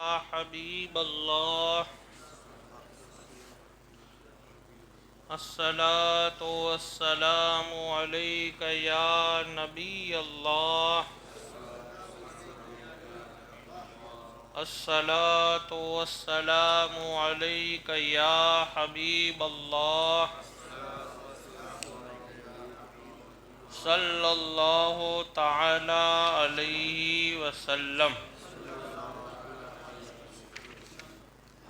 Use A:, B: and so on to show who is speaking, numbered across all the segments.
A: يا حبيب الله الصلاة والسلام عليك يا نبي الله الصلاة والسلام عليك يا حبيب الله صلى الله تعالى عليه وسلم۔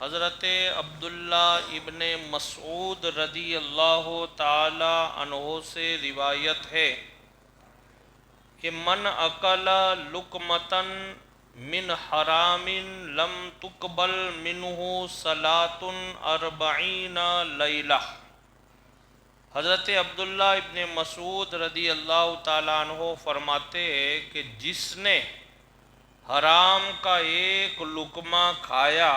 A: حضرت عبداللہ ابن مسعود رضی اللہ تعالی عنہ سے روایت ہے کہ من اکل لقمتن من حرام لم تقبل منہ صلاۃ 40 لیلہ۔ حضرت عبداللہ ابن مسعود رضی اللہ تعالی عنہ فرماتے ہیں کہ جس نے حرام کا ایک لقمہ کھایا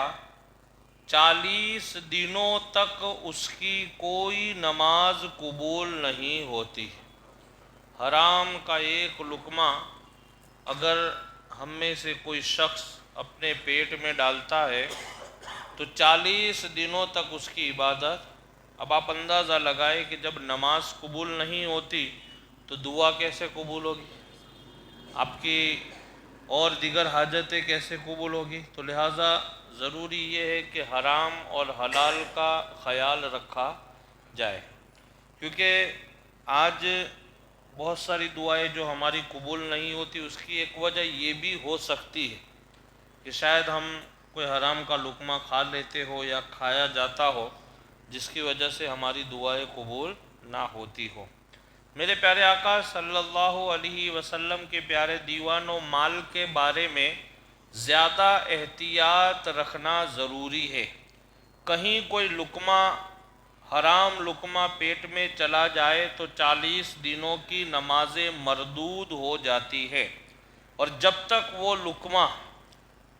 A: 40 دنوں تک اس کی کوئی نماز قبول نہیں ہوتی۔ حرام کا ایک لقمہ اگر ہم میں سے کوئی شخص اپنے پیٹ میں ڈالتا ہے تو 40 دنوں تک اس کی عبادت، اب آپ اندازہ لگائیں کہ جب نماز قبول نہیں ہوتی تو دعا کیسے قبول ہوگی، آپ کی اور دیگر حاجتیں کیسے قبول ہوگی؟ تو لہٰذا ضروری یہ ہے کہ حرام اور حلال کا خیال رکھا جائے، کیونکہ آج بہت ساری دعائیں جو ہماری قبول نہیں ہوتی اس کی ایک وجہ یہ بھی ہو سکتی ہے کہ شاید ہم کوئی حرام کا لقمہ کھا لیتے ہو یا کھایا جاتا ہو جس کی وجہ سے ہماری دعائیں قبول نہ ہوتی ہو۔ میرے پیارے آقا صلی اللہ علیہ وسلم کے پیارے دیوان و مال کے بارے میں زیادہ احتیاط رکھنا ضروری ہے۔ کہیں کوئی لقمہ حرام لقمہ پیٹ میں چلا جائے تو 40 دنوں کی نمازیں مردود ہو جاتی ہے، اور جب تک وہ لقمہ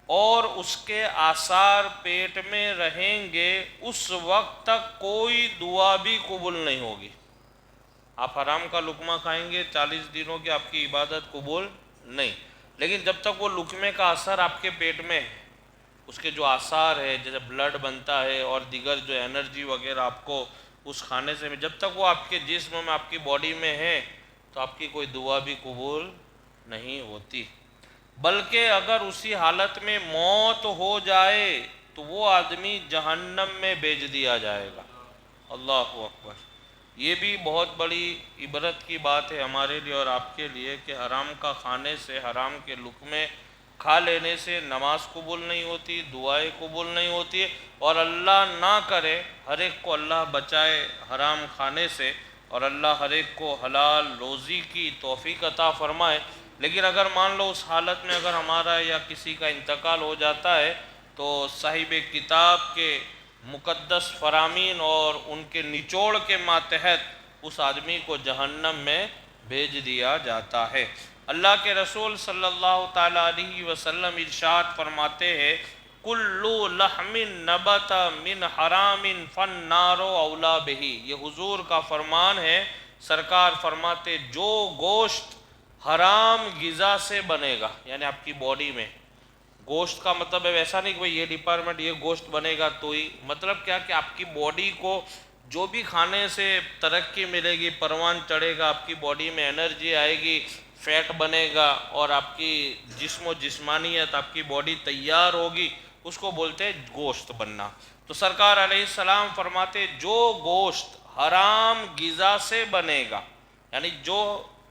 A: اور اس کے آثار پیٹ میں رہیں گے اس وقت تک کوئی دعا بھی قبول نہیں ہوگی۔ آپ حرام کا لقمہ کھائیں گے 40 دنوں کی آپ کی عبادت قبول نہیں، لیکن جب تک وہ لقمے کا اثر آپ کے پیٹ میں ہے، اس کے جو آثار ہے جیسے بلڈ بنتا ہے اور دیگر جو انرجی وغیرہ آپ کو اس کھانے سے جب تک وہ آپ کے جسم میں آپ کی باڈی میں ہے تو آپ کی کوئی دعا بھی قبول نہیں ہوتی۔ بلکہ اگر اسی حالت میں موت ہو جائے تو وہ آدمی جہنم میں بھیج دیا جائے گا۔ اللہ اکبر۔ یہ بھی بہت بڑی عبرت کی بات ہے ہمارے لیے اور آپ کے لیے کہ حرام کا کھانے سے، حرام کے لقمے کھا لینے سے نماز قبول نہیں ہوتی، دعائیں قبول نہیں ہوتی، اور اللہ نہ کرے ہر ایک کو اللہ بچائے حرام کھانے سے، اور اللہ ہر ایک کو حلال روزی کی توفیق عطا فرمائے۔ لیکن اگر مان لو اس حالت میں اگر ہمارا یا کسی کا انتقال ہو جاتا ہے تو صاحب کتاب کے مقدس فرامین اور ان کے نچوڑ کے ماتحت اس آدمی کو جہنم میں بھیج دیا جاتا ہے۔ اللہ کے رسول صلی اللہ تعالیٰ علیہ وسلم ارشاد فرماتے ہیں کُلُّ لَحْمٍ نَبَتَ مِنْ حَرَامٍ فَالنَّارُ أَوْلَىٰ بِهِ۔ یہ حضور کا فرمان ہے۔ سرکار فرماتے جو گوشت حرام غذا سے بنے گا، یعنی آپ کی باڈی میں گوشت کا مطلب ہے ایسا نہیں کہ بھئی یہ ڈپارٹمنٹ یہ گوشت بنے گا تو ہی، مطلب کیا کہ آپ کی باڈی کو جو بھی کھانے سے ترقی ملے گی، پروان چڑھے گا، آپ کی باڈی میں انرجی آئے گی، فیٹ بنے گا اور آپ کی جسم و جسمانیت آپ کی باڈی تیار ہوگی، اس کو بولتے ہیں گوشت بننا۔ تو سرکار علیہ السلام فرماتے جو گوشت حرام غذا سے بنے گا، یعنی جو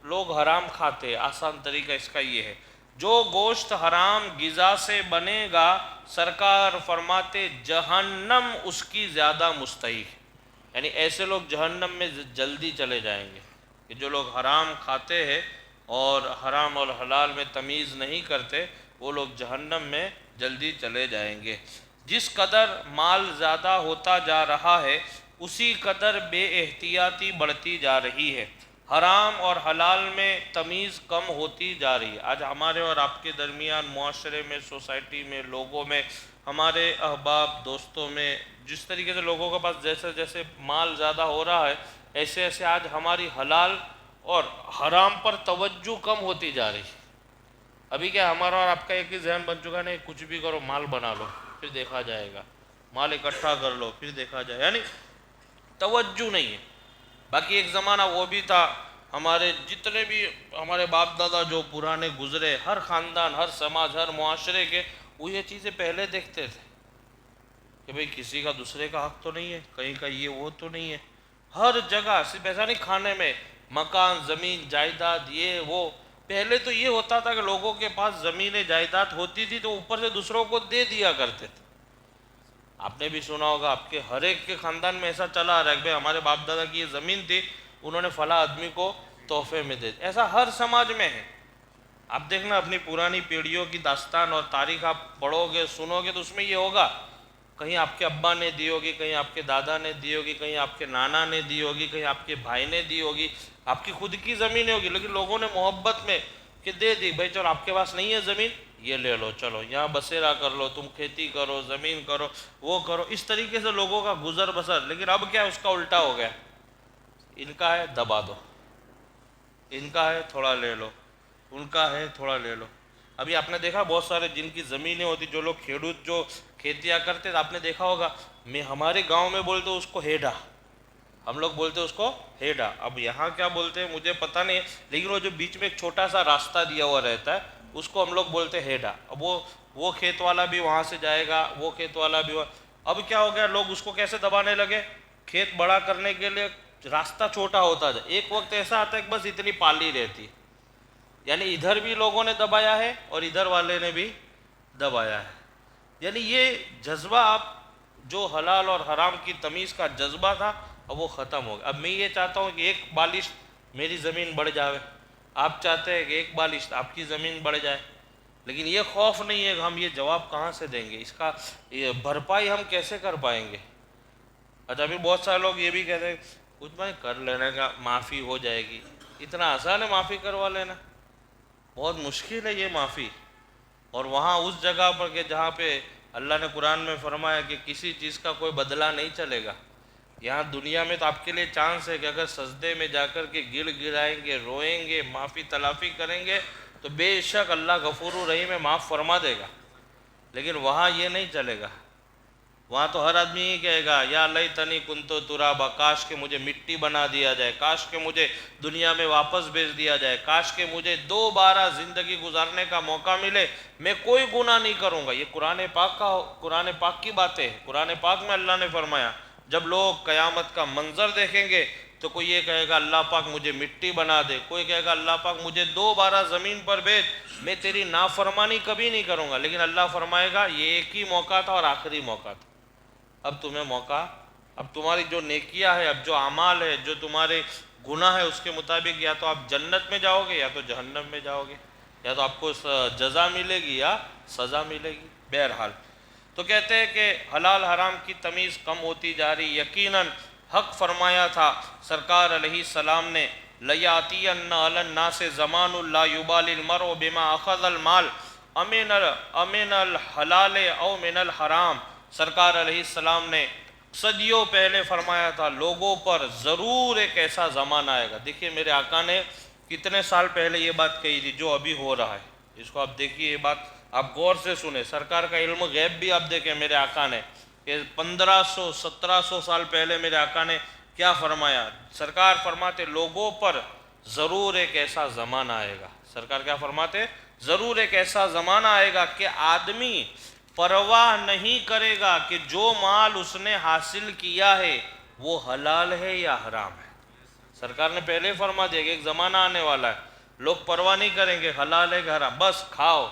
A: لوگ حرام کھاتے ہیں، آسان طریقہ اس کا یہ ہے، جو گوشت حرام غذا سے بنے گا سرکار فرماتے جہنم اس کی زیادہ مستحق، یعنی ایسے لوگ جہنم میں جلدی چلے جائیں گے کہ جو لوگ حرام کھاتے ہیں اور حرام اور حلال میں تمیز نہیں کرتے وہ لوگ جہنم میں جلدی چلے جائیں گے۔ جس قدر مال زیادہ ہوتا جا رہا ہے اسی قدر بے احتیاطی بڑھتی جا رہی ہے، حرام اور حلال میں تمیز کم ہوتی جا رہی ہے۔ آج ہمارے اور آپ کے درمیان معاشرے میں، سوسائٹی میں، لوگوں میں، ہمارے احباب دوستوں میں جس طریقے سے لوگوں کے پاس جیسے جیسے مال زیادہ ہو رہا ہے ایسے ایسے آج ہماری حلال اور حرام پر توجہ کم ہوتی جا رہی ہے۔ ابھی کیا ہمارا اور آپ کا ایک ہی ذہن بن چکا ہے، نہیں کچھ بھی کرو مال بنا لو پھر دیکھا جائے گا، مال اکٹھا کر لو پھر دیکھا جائے، یعنی توجہ نہیں ہے۔ باقی ایک زمانہ وہ بھی تھا، ہمارے جتنے بھی ہمارے باپ دادا جو پرانے گزرے، ہر خاندان، ہر سماج، ہر معاشرے کے، وہ یہ چیزیں پہلے دیکھتے تھے کہ بھئی کسی کا دوسرے کا حق تو نہیں ہے، کہیں کا یہ وہ تو نہیں ہے، ہر جگہ، صرف ایسا نہیں کھانے میں، مکان، زمین، جائیداد، یہ وہ۔ پہلے تو یہ ہوتا تھا کہ لوگوں کے پاس زمین جائیداد ہوتی تھی تو اوپر سے دوسروں کو دے دیا کرتے تھے۔ آپ نے بھی سنا ہوگا، آپ کے ہر ایک کے خاندان میں ایسا چلا آ رہا ہے کہ بھئی ہمارے باپ دادا کی یہ زمین تھی، انہوں نے فلاں آدمی کو تحفے میں دے دی، ایسا ہر سماج میں ہے۔ آپ دیکھنا اپنی پرانی پیڑھیوں کی داستان اور تاریخ آپ پڑھو گے، سنو گے، تو اس میں یہ ہوگا، کہیں آپ کے ابا نے دی ہوگی، کہیں آپ کے دادا نے دی ہوگی، کہیں آپ کے نانا نے دی ہوگی، کہیں آپ کے بھائی نے دی ہوگی، آپ کی خود کی زمین ہوگی، لیکن لوگوں نے محبت میں کہ دے دی، بھائی چلو آپ کے پاس نہیں ہے زمین، یہ لے لو، چلو یہاں بسیرا کر لو، تم کھیتی کرو، زمین کرو، وہ کرو، اس طریقے سے لوگوں کا گزر بسر۔ لیکن اب کیا اس کا الٹا ہو گیا، ان کا ہے دبا دو، ان کا ہے تھوڑا لے لو، ان کا ہے تھوڑا لے لو۔ ابھی آپ نے دیکھا بہت سارے جن کی زمینیں ہوتی، جو لوگ کھیڑوت جو کھیتیاں کرتے، آپ نے دیکھا ہوگا، میں ہمارے گاؤں میں بولتے اس کو ہیڈا، ہم لوگ بولتے اس کو ہیڈا، اب یہاں کیا بولتے ہیں مجھے پتہ نہیں ہے، لیکن وہ جو بیچ میں ایک چھوٹا سا راستہ دیا ہوا رہتا ہے اس کو ہم لوگ بولتے ہیڈا۔ اب وہ کھیت والا بھی وہاں سے جائے گا، وہ کھیت والا بھی اب کیا ہو گیا، لوگ اس کو کیسے دبانے لگے، کھیت بڑا کرنے کے لیے راستہ چھوٹا ہوتا جائے، ایک وقت ایسا آتا ہے کہ بس اتنی پالی رہتی، یعنی ادھر بھی لوگوں نے دبایا ہے اور ادھر والے نے بھی دبایا ہے، یعنی یہ جذبہ آپ جو حلال اور حرام کی تمیز کا جذبہ تھا اب وہ ختم ہو گیا۔ اب میں یہ چاہتا ہوں کہ ایک بالش میری زمین بڑھ جاوے، آپ چاہتے ہیں کہ ایک بالش آپ کی زمین بڑھ جائے، لیکن یہ خوف نہیں ہے کہ ہم یہ جواب کہاں سے دیں گے، اس کا بھرپائی ہم کیسے کر پائیں گے۔ اچھا ابھی بہت سارے لوگ یہ بھی کہتے ہیں کچھ بھائی کر لینے کا، معافی ہو جائے گی، اتنا آسان ہے معافی کروا لینا، بہت مشکل ہے یہ معافی۔ اور وہاں اس جگہ پر کہ جہاں پہ اللہ نے قرآن میں فرمایا کہ کسی چیز کا کوئی بدلہ نہیں چلے گا، یہاں دنیا میں تو آپ کے لیے چانس ہے کہ اگر سجدے میں جا کر کے گڑ گڑائیں گے، روئیں گے، معافی تلافی کریں گے تو بے شک اللہ غفور الرحیم ہے، معاف فرما دے گا، لیکن وہاں یہ نہیں چلے گا، وہاں تو ہر آدمی ہی کہے گا یا لیتنی کنتو ترابا، کاش کہ مجھے مٹی بنا دیا جائے، کاش کہ مجھے دنیا میں واپس بھیج دیا جائے، کاش کہ مجھے دوبارہ زندگی گزارنے کا موقع ملے، میں کوئی گناہ نہیں کروں گا۔ یہ قرآن پاک کی باتیں ہیں، قرآن پاک میں اللہ نے فرمایا جب لوگ قیامت کا منظر دیکھیں گے تو کوئی یہ کہے گا اللہ پاک مجھے مٹی بنا دے، کوئی کہے گا اللہ پاک مجھے دوبارہ زمین پر بھیج، میں تیری نافرمانی کبھی نہیں کروں گا، لیکن اللہ فرمائے گا یہ ایک ہی موقع تھا اور آخری موقع تھا، اب تمہیں موقع، اب تمہاری جو نیکیاں ہے، اب جو اعمال ہے، جو تمہارے گناہ ہے، اس کے مطابق یا تو آپ جنت میں جاؤ گے یا تو جہنم میں جاؤ گے، یا تو آپ کو جزا ملے گی یا سزا ملے گی۔ بہرحال تو کہتے ہیں کہ حلال حرام کی تمیز کم ہوتی جا رہی، یقیناً حق فرمایا تھا سرکار علیہ السلام نے، لَيَأْتِيَنَّ عَلَى النَّاسِ زَمَانٌ لَا يُبَالِي الْمَرْءُ بِمَا أَخَذَ الْمَالَ امن الحلال او من الحرام۔ سرکار علیہ السلام نے صدیوں پہلے فرمایا تھا لوگوں پر ضرور ایک ایسا زمانہ آئے گا، دیکھیے میرے آقا نے کتنے سال پہلے یہ بات کہی تھی جو ابھی ہو رہا ہے، اس کو آپ دیکھیے، یہ بات آپ غور سے سنیں، سرکار کا علم غیب بھی آپ دیکھیں میرے آقا نے کہ 1500-1700 سال پہلے میرے آقا نے کیا فرمایا، سرکار فرماتے لوگوں پر ضرور ایک ایسا زمانہ آئے گا، سرکار کیا فرماتے، ضرور ایک ایسا زمانہ آئے گا کہ آدمی پرواہ نہیں کرے گا کہ جو مال اس نے حاصل کیا ہے وہ حلال ہے یا حرام ہے، سرکار نے پہلے فرما دیا کہ ایک زمانہ آنے والا ہے لوگ پرواہ نہیں کریں گے حلال ہے کہ حرام، بس کھاؤ،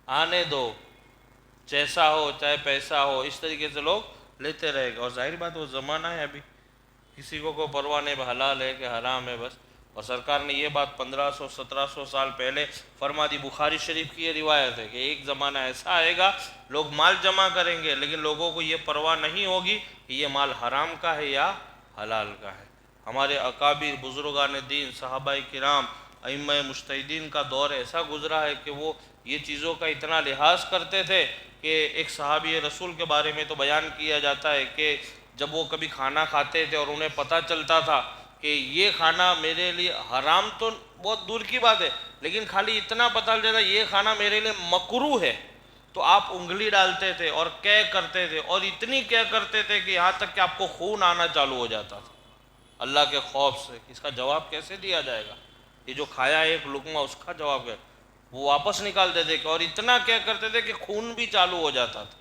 A: آنے دو، جیسا ہو چاہے پیسہ ہو، اس طریقے سے لوگ لیتے رہے گا، اور ظاہر بات وہ زمانہ ہے ابھی کسی کو کوئی پرواہ نہیں حلال ہے کہ حرام ہے بس، اور سرکار نے یہ بات 1500-1700 سال پہلے فرما دی۔ بخاری شریف کی یہ روایت ہے کہ ایک زمانہ ایسا آئے گا لوگ مال جمع کریں گے لیکن لوگوں کو یہ پرواہ نہیں ہوگی کہ یہ مال حرام کا ہے یا حلال کا ہے۔ ہمارے اکابر بزرگان دین، صحابہ کرام، ائمہ مجتہدین کا دور ایسا گزرا ہے کہ وہ یہ چیزوں کا اتنا لحاظ کرتے تھے کہ ایک صحابی رسول کے بارے میں تو بیان کیا جاتا ہے کہ جب وہ کبھی کھانا کھاتے تھے اور انہیں پتہ چلتا تھا کہ یہ کھانا میرے لیے حرام تو بہت دور کی بات ہے، لیکن خالی اتنا پتہ چل جاتا یہ کھانا میرے لیے مکروہ ہے تو آپ انگلی ڈالتے تھے اور کہہ کرتے تھے، اور اتنی کہہ کرتے تھے کہ یہاں تک کہ آپ کو خون آنا چالو ہو جاتا تھا اللہ کے خوف سے۔ اس کا جواب کیسے دیا جائے گا؟ یہ جو کھایا ایک لقمہ اس کا جواب ہے، وہ واپس نکال دیتے تھے اور اتنا کہہ کرتے تھے کہ خون بھی چالو ہو جاتا تھا۔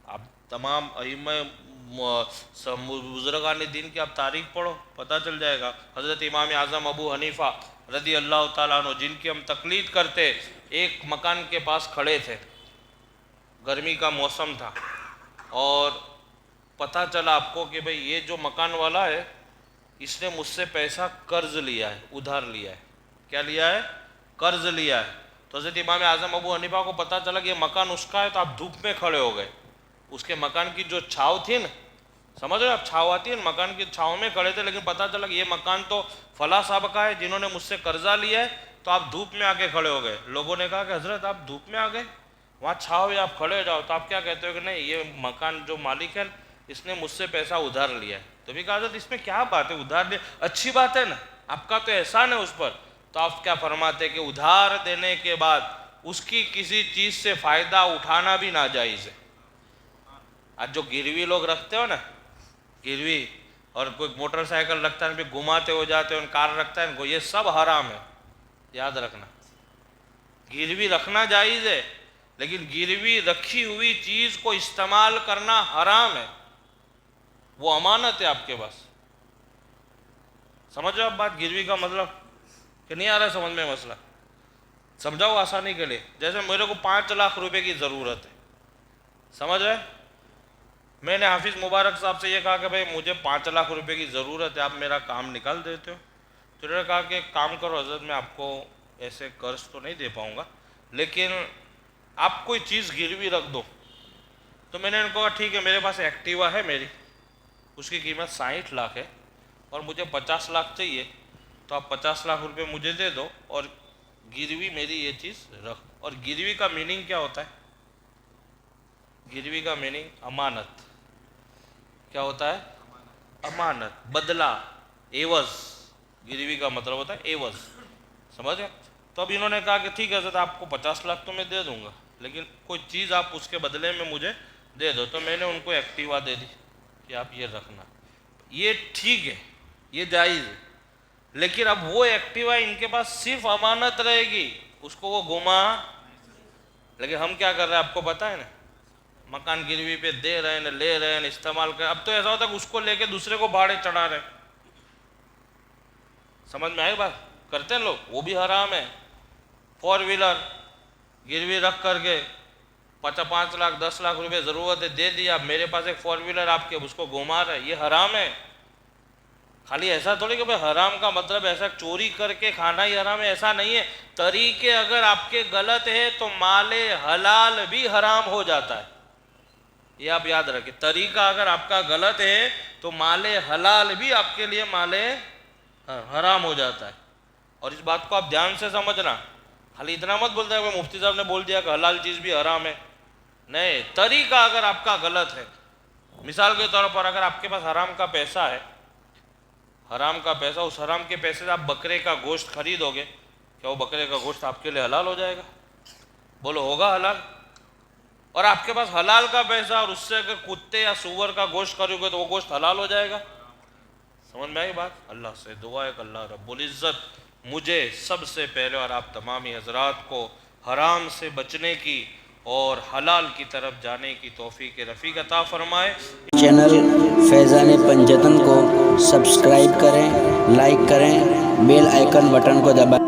A: آپ تمام ائمہ بزرگان دین کی آپ تاریخ پڑھو، پتہ چل جائے گا۔ حضرت امام اعظم ابو حنیفہ رضی اللہ تعالیٰ عنہ، جن کی ہم تقلید کرتے، ایک مکان کے پاس کھڑے تھے، گرمی کا موسم تھا، اور پتہ چلا آپ کو کہ بھئی یہ جو مکان والا ہے اس نے مجھ سے پیسہ قرض لیا ہے، ادھار لیا ہے۔ کیا لیا ہے؟ قرض لیا ہے۔ تو حضرت امام اعظم ابو حنیفہ کو پتہ چلا کہ یہ مکان اس کا ہے، تو آپ دھوپ میں کھڑے ہو گئے۔ اس کے مکان کی جو چھاؤں تھی نا، سمجھ رہے آپ، چھاؤں آتی ہے، مکان کی چھاؤں میں کھڑے تھے، لیکن پتہ چلا کہ یہ مکان تو فلاں صاحب کا ہے جنہوں نے مجھ سے قرضہ لیا ہے، تو آپ دھوپ میں آ کے کھڑے ہو گئے۔ لوگوں نے کہا کہ حضرت آپ دھوپ میں آ گئے، وہاں چھاؤں ہے، آپ کھڑے ہو جاؤ۔ تو آپ کیا کہتے ہو کہ نہیں، یہ مکان جو مالک ہے اس نے مجھ سے پیسہ ادھار لیا ہے۔ تو بھی کہا حضرت اس میں کیا بات ہے، ادھار لیا اچھی بات ہے نا، آپ کا تو احسان ہے اس پر۔ تو آپ کیا فرماتے کہ ادھار دینے کے بعد اس کی کسی چیز سے فائدہ اٹھانا بھی ناجائز ہے۔ آج جو گروی لوگ رکھتے ہو نا، گروی، اور کوئی موٹر سائیکل رکھتا ہے پھر گھماتے ہو جاتے ہیں، کار رکھتا ہے ان کو، یہ سب حرام ہے، یاد رکھنا۔ گروی رکھنا جائز ہے، لیکن گروی رکھی ہوئی چیز کو استعمال کرنا حرام ہے، وہ امانت ہے آپ کے پاس۔ سمجھو آپ بات، گروی کا مطلب کہ نہیں آ رہا سمجھ میں مسئلہ؟ سمجھاؤ آسانی کے لیے۔ جیسے میرے کو 5 لاکھ روپے کی ضرورت ہے، سمجھ رہے؟ میں نے حافظ مبارک صاحب سے یہ کہا کہ بھئی مجھے 5 لاکھ روپے کی ضرورت ہے، آپ میرا کام نکال دیتے ہو؟ تو انہوں نے کہا کہ ایک کام کرو حضرت، میں آپ کو ایسے قرض تو نہیں دے پاؤں گا، لیکن آپ کوئی چیز گروی رکھ دو۔ تو میں نے ان کو کہا ٹھیک ہے، میرے پاس ایکٹیوا ہے میری، اس کی قیمت 60 لاکھ ہے، اور مجھے 50 لاکھ چاہیے، تو آپ 50 لاکھ روپے مجھے دے دو اور گروی میری یہ چیز رکھ۔ اور گروی کا میننگ کیا ہوتا ہے؟ گروی کا میننگ امانت۔ کیا ہوتا ہے؟ امانت، بدلہ، عوض۔ گروی کا مطلب ہوتا ہے عوض، سمجھے؟ تو اب انہوں نے کہا کہ ٹھیک ہے حضرت، آپ کو 50 لاکھ تو میں دے دوں گا، لیکن کوئی چیز آپ اس کے بدلے میں مجھے دے دو۔ تو میں نے ان کو ایکٹیوا دے دی کہ آپ یہ رکھنا۔ یہ ٹھیک ہے، یہ جائز ہے، لیکن اب وہ ایکٹیوا ان کے پاس صرف امانت رہے گی، اس کو وہ گھما۔ لیکن ہم کیا کر رہے ہیں آپ کو پتہ ہے نا، مکان گروی پہ دے رہے ہیں، لے رہے ہیں، استعمال کر۔ اب تو ایسا ہوتا ہے کہ اس کو لے کے دوسرے کو بھاڑے چڑھا رہے ہیں۔ سمجھ میں آئی بات؟ کرتے ہیں لوگ، وہ بھی حرام ہے۔ 4 ویلر گروی رکھ کر کے 5 لاکھ 10 لاکھ روپے ضرورت ہے، دے دیا، میرے پاس ایک 4 ویلر آپ کے، اس کو گھما رہے، یہ حرام ہے۔ خالی ایسا تھوڑی کہ بھئی حرام کا مطلب ایسا چوری کر کے کھانا ہی حرام ہے، ایسا نہیں ہے۔ طریقے اگر آپ کے غلط ہے تو مال حلال بھی حرام ہو جاتا ہے، یہ آپ یاد رکھیں۔ طریقہ اگر آپ کا غلط ہے تو مال حلال بھی آپ کے لیے مال حرام ہو جاتا ہے، اور اس بات کو آپ دھیان سے سمجھنا۔ خالی اتنا مت بولتا ہے کہ مفتی صاحب نے بول دیا کہ حلال چیز بھی حرام ہے، نہیں، طریقہ اگر آپ کا غلط ہے۔ مثال کے طور پر اگر آپ کے پاس حرام کا پیسہ ہے، حرام کا پیسہ، اس حرام کے پیسے سے آپ بکرے کا گوشت خریدو گے، کیا وہ بکرے کا گوشت آپ کے لیے حلال ہو جائے گا؟ بولو ہوگا حلال؟ اور آپ کے پاس حلال کا پیسہ اور اس سے اگر کتے یا سور کا گوشت خریدو گے تو وہ گوشت حلال ہو جائے گا؟ سمجھ میں آئی بات؟ اللہ سے دعا ہے کہ اللہ رب العزت مجھے سب سے پہلے اور آپ تمامی حضرات کو حرام سے بچنے کی اور حلال کی طرف جانے کی توفیق رفیق عطا فرمائے۔
B: چینل فیضان پنجتن کو سبسکرائب کریں، لائک کریں، بیل آئیکن بٹن کو دبائیں۔